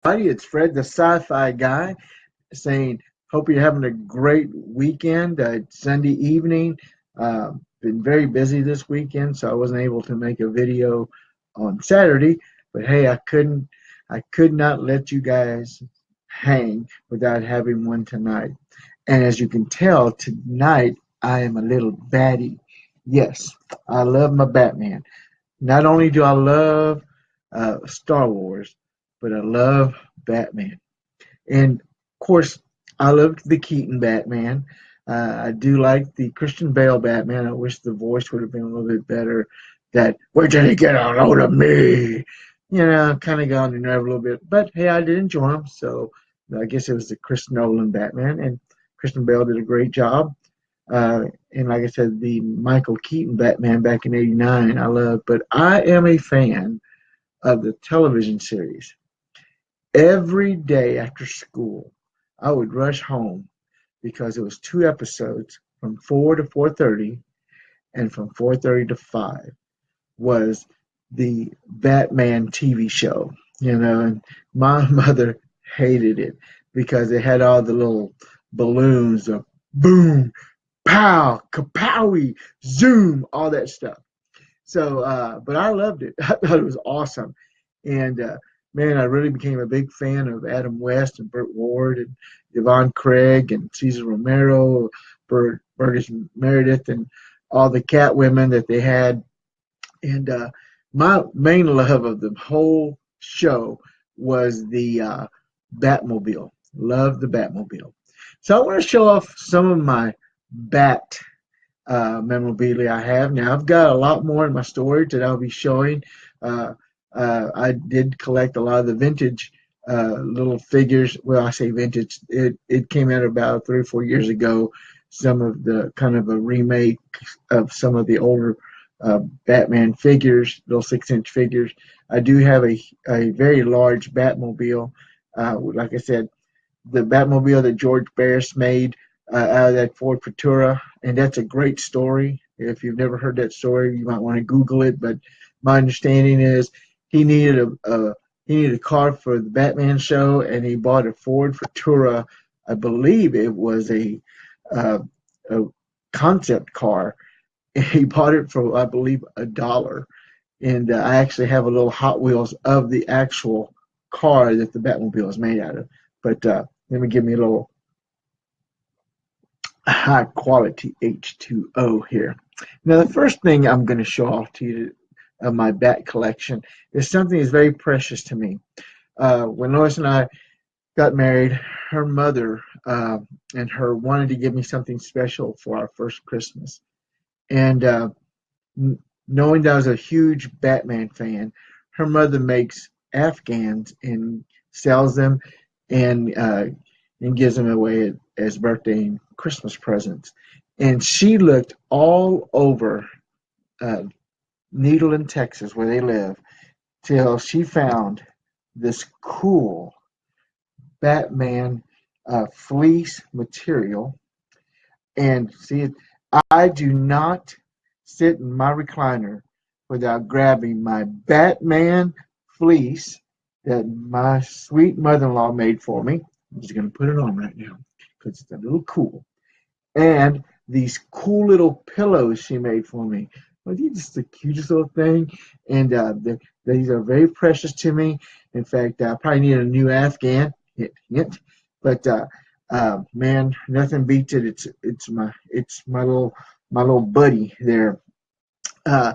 It's Fred, the sci-fi guy, saying, hope you're having a great weekend. It's Sunday evening. Been very busy this weekend, so I wasn't able to make a video on Saturday. But hey, I could not let you guys hang without having one tonight. And as you can tell, tonight I am a little batty. Yes, I love my Batman. Not only do I love Star Wars, but I love Batman. And of course, I loved the Keaton Batman. I do like the Christian Bale Batman. I wish the voice would have been a little bit better. That, where did he get a load of me? Kind of got on the nerve a little bit. But hey, I did enjoy him. So I guess it was the Chris Nolan Batman. And Christian Bale did a great job. And like I said, the Michael Keaton Batman back in '89, I love. But I am a fan of the television series. Every day after school, I would rush home because it was two episodes from 4 to 4:30 and from 4:30 to 5 was the Batman TV show, and my mother hated it because it had all the little balloons of boom, pow, kapowie, zoom, all that stuff. So, but I loved it. I thought it was awesome. And man, I really became a big fan of Adam West and Burt Ward and Yvonne Craig and Cesar Romero, Burgess Meredith, and all the cat women that they had. And my main love of the whole show was the Batmobile. Love the Batmobile. So I want to show off some of my Bat memorabilia I have. Now, I've got a lot more in my storage that I'll be showing. Uh, I did collect a lot of the vintage little figures. Well, I say vintage. It came out about 3 or 4 years ago. Some of the kind of a remake of some of the older Batman figures, little 6-inch figures. I do have a very large Batmobile. Like I said, the Batmobile that George Barris made out of that Ford Futura, and that's a great story. If you've never heard that story, you might want to Google it. But my understanding is he needed a car for the Batman show, and he bought a Ford Futura. I believe it was uh, a concept car. He bought it for, I believe, $1. And I actually have a little Hot Wheels of the actual car that the Batmobile is made out of. But let me give me a little high quality H2O here. Now, the first thing I'm going to show off to you of my bat collection is something that's very precious to me. When Lois and I got married, her mother and her wanted to give me something special for our first Christmas. And knowing that I was a huge Batman fan, her mother makes Afghans and sells them and gives them away as birthday and Christmas presents. And she looked all over uh, Nederland, Texas, where they live, till she found this cool Batman fleece material. And see, I do not sit in my recliner without grabbing my Batman fleece that my sweet mother-in-law made for me. I'm just going to put it on right now because it's a little cool. And these cool little pillows she made for me. Well, these are just the cutest little thing, and these are very precious to me. In fact, I probably need a new Afghan. Hint, hint. But man, nothing beats it. It's my little buddy there. Uh,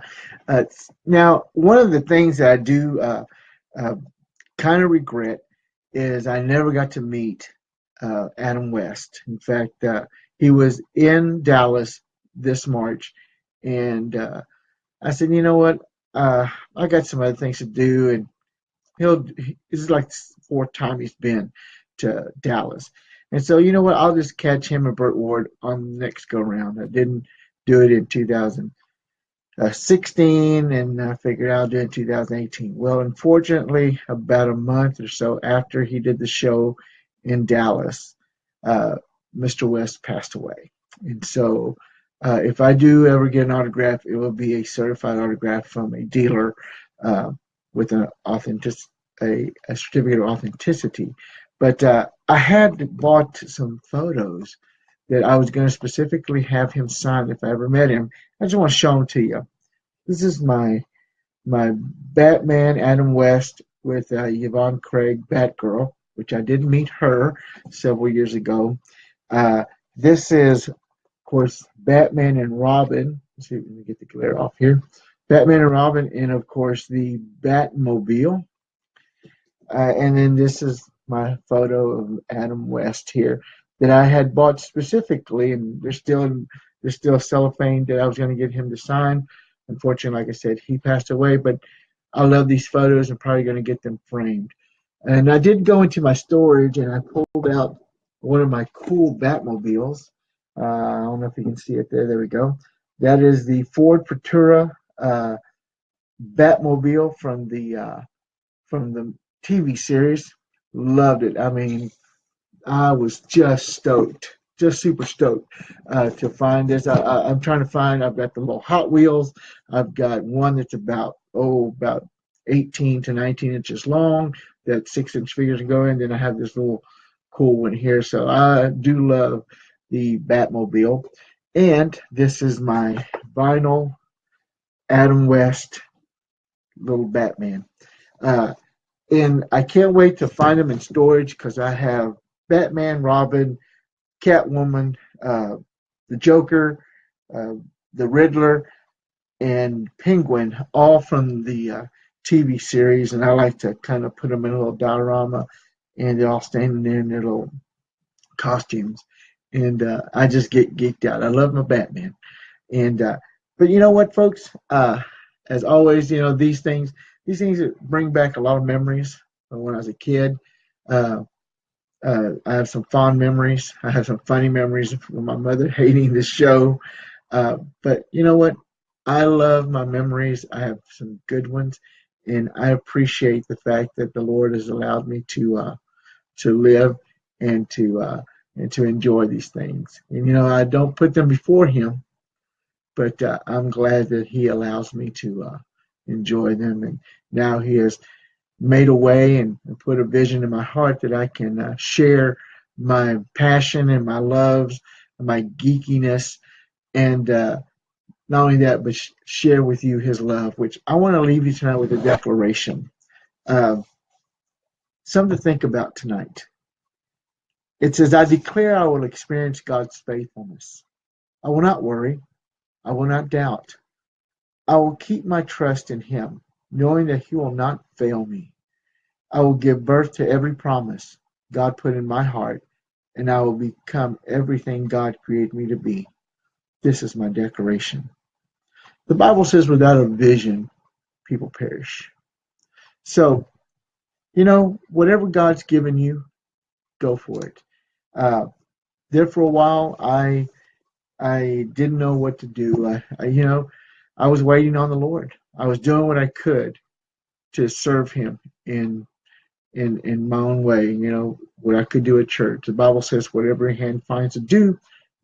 Now, one of the things that I do uh, kind of regret is I never got to meet Adam West. In fact, he was in Dallas this March, and I said, you know what? I got some other things to do, and this is like the fourth time he's been to Dallas. And so, you know what? I'll just catch him and Burt Ward on the next go round. I didn't do it in 2016, and I figured I'll do it in 2018. Well, unfortunately, about a month or so after he did the show in Dallas, uh, Mr. West passed away. And so, if I do ever get an autograph, it will be a certified autograph from a dealer uh, with an a certificate of authenticity. But I had bought some photos that I was going to specifically have him sign if I ever met him. I just want to show them to you. This is my Batman Adam West with Yvonne Craig Batgirl, which I did meet her several years ago. Uh, this is, of course, Batman and Robin. Let's see if we can get the glare off here. Batman and Robin, and of course the Batmobile. And then this is my photo of Adam West here that I had bought specifically, and there's still cellophane that I was going to get him to sign. Unfortunately, like I said, he passed away, but I love these photos. I'm probably going to get them framed. And I did go into my storage and I pulled out one of my cool Batmobiles. I don't know if you can see it there. There we go. That is the Ford Futura Batmobile from the TV series. Loved it. I mean, I was just stoked, just super stoked to find this. I'm trying to find. I've got the little Hot Wheels. I've got one that's about 18 to 19 inches long. That 6-inch figures can go in. Then I have this little cool one here. So I do love the Batmobile. And this is my vinyl Adam West little Batman. And I can't wait to find them in storage because I have Batman, Robin, Catwoman, the Joker, the Riddler, and Penguin, all from the TV series. And I like to kind of put them in a little diorama, and they're all standing there in their little costumes. And I just get geeked out. I love my Batman. And but you know what, folks? As always, these things bring back a lot of memories of when I was a kid. I have some fond memories. I have some funny memories of my mother hating this show. But you know what? I love my memories. I have some good ones, and I appreciate the fact that the Lord has allowed me to live and to enjoy these things. And I don't put them before Him, but I'm glad that He allows me to enjoy them. And now He has made a way and put a vision in my heart that I can share my passion and my loves, and my geekiness, and not only that, but share with you His love, which I want to leave you tonight with a declaration. Something to think about tonight. It says, I declare I will experience God's faithfulness. I will not worry. I will not doubt. I will keep my trust in Him, knowing that He will not fail me. I will give birth to every promise God put in my heart, and I will become everything God created me to be. This is my declaration. The Bible says without a vision, people perish. So, whatever God's given you, go for it. There for a while, I didn't know what to do. I was waiting on the Lord. I was doing what I could to serve Him in my own way. What I could do at church. The Bible says, whatever your hand finds to do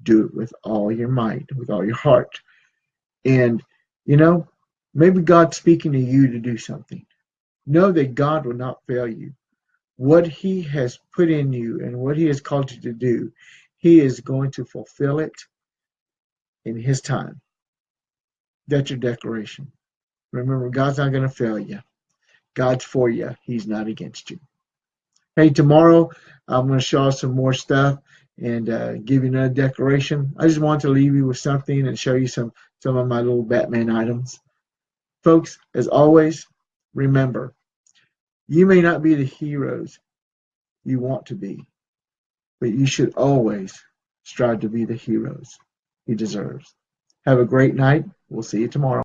it with all your might, with all your heart. And maybe God's speaking to you to do something. Know that God will not fail you. What He has put in you and what He has called you to do, He is going to fulfill it in His time. That's your declaration. Remember, God's not going to fail you. God's for you. He's not against you. Hey, tomorrow I'm going to show you some more stuff and give you another declaration. I just want to leave you with something and show you some of my little Batman items. Folks, as always, remember, you may not be the heroes you want to be, but you should always strive to be the heroes He deserves. Have a great night. We'll see you tomorrow.